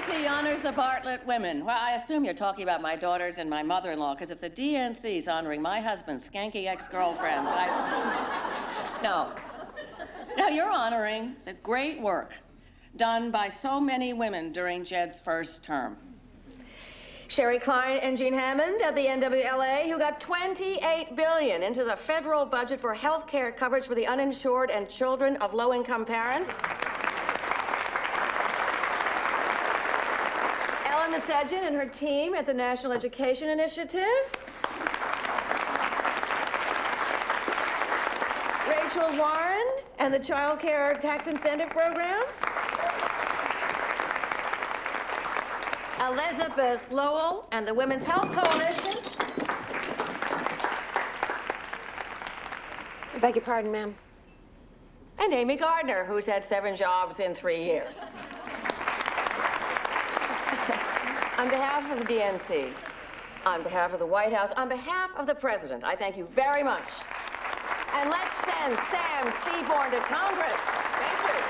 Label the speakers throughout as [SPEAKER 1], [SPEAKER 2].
[SPEAKER 1] DNC honors the Bartlett women. Well, I assume you're talking about my daughters and my mother-in-law, because if the DNC's honoring my husband's skanky ex-girlfriends, No. No, you're honoring the great work done by so many women during Jed's first term. Sherry Klein and Jean Hammond at the NWLA, who got $28 billion into the federal budget for health care coverage for the uninsured and children of low-income parents. Ellen Masedjan and her team at the National Education Initiative. Rachel Warren and the Child Care Tax Incentive Program. Elizabeth Lowell and the Women's Health Coalition.
[SPEAKER 2] I beg your pardon, ma'am.
[SPEAKER 1] And Amy Gardner, who's had 7 jobs in 3 years. On behalf of the DNC, on behalf of the White House, on behalf of the President, I thank you very much. And let's send Sam Seaborn to Congress. Thank you.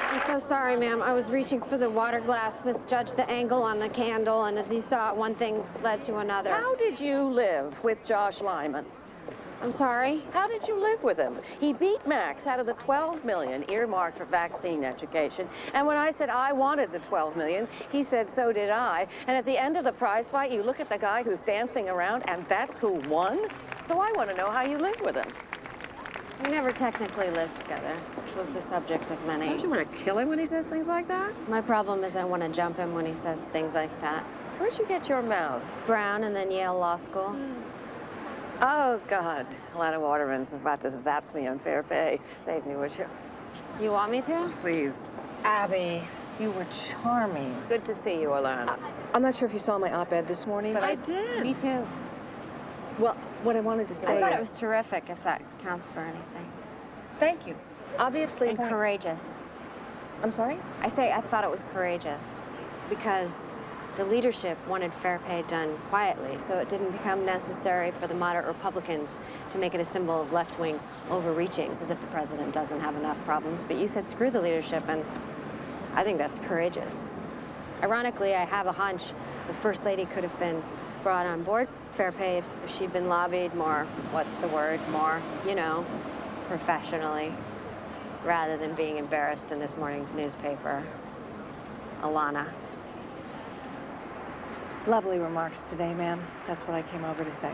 [SPEAKER 2] I'm so sorry, ma'am. I was reaching for the water glass, misjudged the angle on the candle, and as you saw, one thing led to another.
[SPEAKER 1] How did you live with Josh Lyman?
[SPEAKER 2] I'm sorry?
[SPEAKER 1] How did you live with him? He beat Max out of the $12 million earmarked for vaccine education. And when I said I wanted the $12 million, he said, so did I. And at the end of the prize fight, you look at the guy who's dancing around, and that's who won? So I want to know how you live with him.
[SPEAKER 2] We never technically lived together, which was the subject of many.
[SPEAKER 1] Don't you want to kill him when he says things like that?
[SPEAKER 2] My problem is I want to jump him when he says things like that.
[SPEAKER 1] Where'd you get your mouth?
[SPEAKER 2] Brown and then Yale Law School.
[SPEAKER 1] Oh, God. Lana Waterman's about to zats me on fair pay. Save me, would you?
[SPEAKER 2] You want me to?
[SPEAKER 1] Please.
[SPEAKER 3] Abby, you were charming.
[SPEAKER 1] Good to see you, Alana.
[SPEAKER 3] I'm not sure if you saw my op-ed this morning, but
[SPEAKER 1] I did.
[SPEAKER 2] Me too.
[SPEAKER 3] Well, what I wanted to say...
[SPEAKER 2] I thought it was terrific, if that counts for anything.
[SPEAKER 3] Thank you. Obviously...
[SPEAKER 2] And courageous.
[SPEAKER 3] I'm sorry?
[SPEAKER 2] I thought it was courageous because the leadership wanted fair pay done quietly, so it didn't become necessary for the moderate Republicans to make it a symbol of left-wing overreaching, as if the president doesn't have enough problems. But you said screw the leadership, and I think that's courageous. Ironically, I have a hunch the First Lady could have been brought on board fair pay if she'd been lobbied more, what's the word, more, you know, professionally, rather than being embarrassed in this morning's newspaper. Alana.
[SPEAKER 3] Lovely remarks today, ma'am. That's what I came over to say.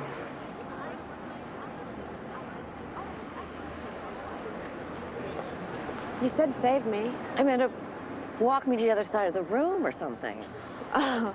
[SPEAKER 2] You said save me.
[SPEAKER 1] I meant to walk me to the other side of the room or something.
[SPEAKER 2] Oh,